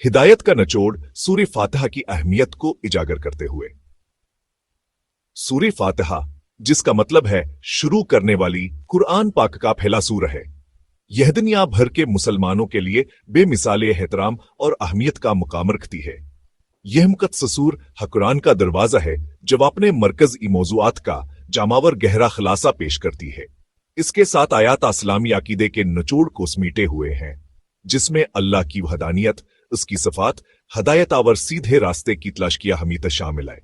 हिदायत का निचोड़ सूरह फातिहा की अहमियत को इजागर करते हुए। सूरह फातिहा, जिसका मतलब है शुरू करने वाली, कुरान पाक का पहला सूरा है। यह दुनिया भर के मुसलमानों के लिए बेमिसाल एहतराम और अहमियत का मुकाम रखती है। यह मुक़द्दस सूरह कुरान का दरवाजा है जब अपने मरकज़ी मौज़ूआत का जामावर गहरा खुलासा पेश करती है। इसके 7 आयात इस्लामी अकीदे के निचोड़ को समेटे हुए हैं, जिसमें अल्लाह की वहदानियत, उसकी सिफात, हदायत और सीधे रास्ते की तलाश की अहमियत शामिल है।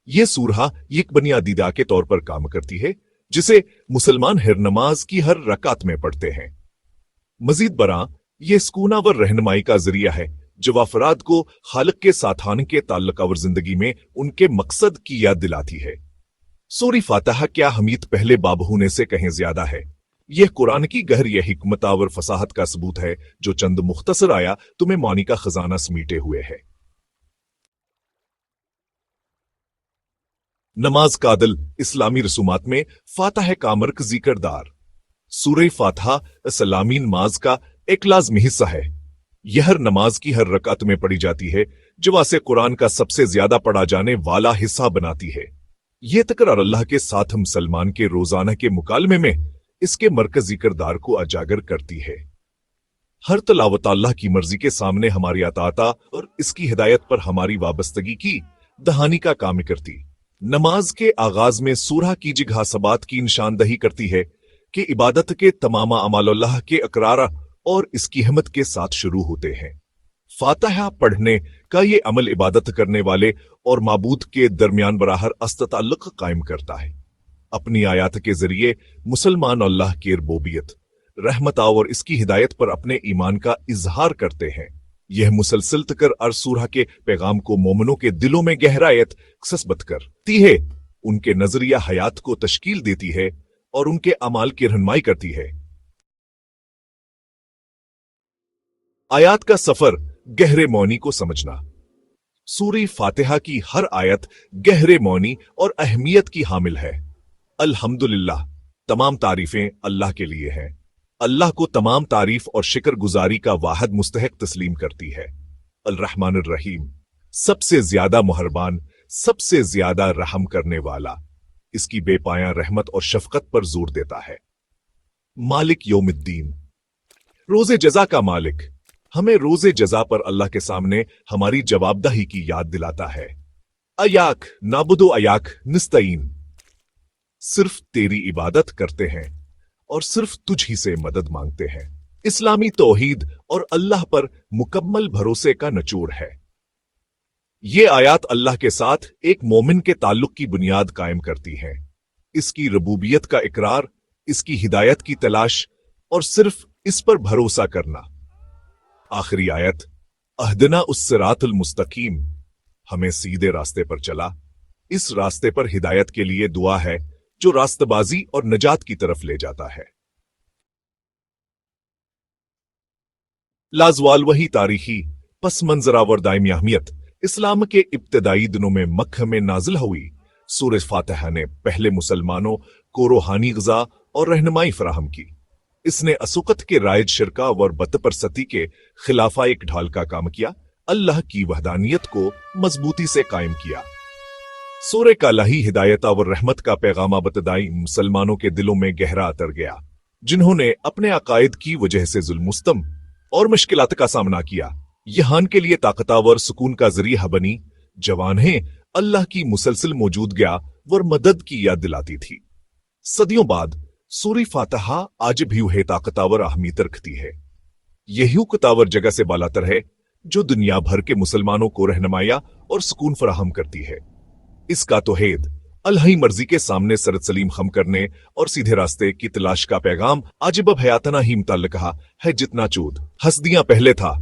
यह सूरह एक बुनियादी दा के तौर पर काम करती है, जिसे मुसलमान हर नमाज की हर रकात में पढ़ते हैं। मजीद बरा यह सुकूनावर रहनुमाई का जरिया है जो अफराद को खालिक के साथ आने के ताल्लुक और जिंदगी में उनके मकसद की याद दिलाती है। सूरह फातिहा क्या अहमियत पहले बाब होने से कहीं ज्यादा है। यह कुरान की गहरी हिकमत और फसाहत का सबूत है जो चंद मुख्तसर आया तुम्हें मानी का खजाना समेटे हुए है। नमाज का अदल इस्लामी रसूमात में फातिहा का मरकजी किरदार। सूरह फातिहा इस्लामी नमाज का एक लाज़मी हिस्सा है। यह हर नमाज की हर रकात में पढ़ी जाती है, जो वासे कुरान का सबसे ज्यादा पढ़ा जाने वाला हिस्सा बनाती है। यह तकरार अल्लाह के साथ मुसलमान के रोजाना के मुकालमे में इसके मरकजी किरदार को उजागर करती है। हर तलावत अल्लाह की मर्जी के सामने हमारी अताता और इसकी हिदायत पर हमारी वाबस्तगी की दहानी का काम करती। नमाज के आगाज में सूरह की जिगह सबात की निशानदही करती है कि इबादत के तमाम अमाल अल्लाह के इकरार और इसकी हिम्मत के साथ शुरू होते हैं। फातिहा पढ़ने का ये अमल इबादत करने वाले और माबूद के दरमियान बराहर ताल्लुक कायम करता है। अपनी आयात के जरिए मुसलमान अल्लाह की रबूबियत, रहमत और इसकी हिदायत पर अपने ईमान का इजहार करते हैं। यह मुसलसल तकर और सूरह के पैगाम को मोमिनों के दिलों में गहरायत कसबत करती है, उनके नजरिया हयात को तश्कील देती है और उनके अमाल की रहनुमाई करती है। आयात का सफर गहरे मौनी को समझना। सूरह फातिहा की हर आयत गहरे मौनी और अहमियत की हामिल है। अल्हम्दुलिल्लाह, तमाम तारीफें अल्लाह के लिए हैं। अल्लाह को तमाम तारीफ और शुक्र गुजारी का वाहिद मुस्तहिक तस्लीम करती है। अल-रहमान रहीम, सबसे ज्यादा मेहरबान, सबसे ज्यादा रहम करने वाला, इसकी बेपाया रहमत और शफकत पर जोर देता है। मालिक यौमिद्दीन, रोजे जजा का मालिक, हमें रोजे जजा पर अल्लाह के सामने हमारी जवाबदही की याद दिलाता है। अयाक नाबुदो अयाक निस्तईन, सिर्फ तेरी इबादत करते हैं और सिर्फ तुझ ही से मदद मांगते हैं। इस्लामी तौहीद और अल्लाह पर मुकम्मल भरोसे का निचोड़ है। ये आयात अल्लाह के साथ एक मोमिन के ताल्लुक की बुनियाद कायम करती हैं। इसकी रबूबियत का इकरार, इसकी हिदायत की तलाश और सिर्फ इस पर भरोसा करना। आखिरी आयत, अहदना उस्सिरातुल मुस्तकीम, हमें सीधे रास्ते पर चला। इस रास्ते पर हिदायत के लिए दुआ है जो रास्तबाजी और नजात की तरफ ले जाता है। लाजवाल वही तारीखी पस मंजरा व दायमी अहमियत इस्लाम के इब्तदाई दिनों में मक्का में नाजिल हुई। सूरह फातिहा ने पहले मुसलमानों को रूहानी ग़िज़ा और रहनुमाई फराहम की। इसने असुकत के रायज शिरका और बतपरसती के खिलाफा एक ढाल का काम किया, अल्लाह की वहदानियत को मजबूती से कायम किया। सूरह का लाही हिदायत और रहमत का पैगाम बतदाई मुसलमानों के दिलों में गहरा उतर गया, जिन्होंने अपने अकायद की वजह से जुल्मुस्तम और मुश्किलात का सामना किया। यहां के लिए ताकतावर सुकून का जरिया बनी। जवानें अल्लाह की मुसलसल मौजूद गया वर मदद की याद दिलाती थी। सदियों बाद सूरह फातिहा आज भी वह ताकतावर अहमियत रखती है। यही कतावर जगह से बालातर है जो दुनिया भर के मुसलमानों को रहनुमाया और सुकून फराहम करती है। इसका तौहीद, अल्लाह ही मर्जी के सामने सरत सलीम खम करने और सीधे रास्ते की तलाश का पैगाम आज अब हयातना ही मुतल्लिक़ है जितना चूद हसदियां पहले था।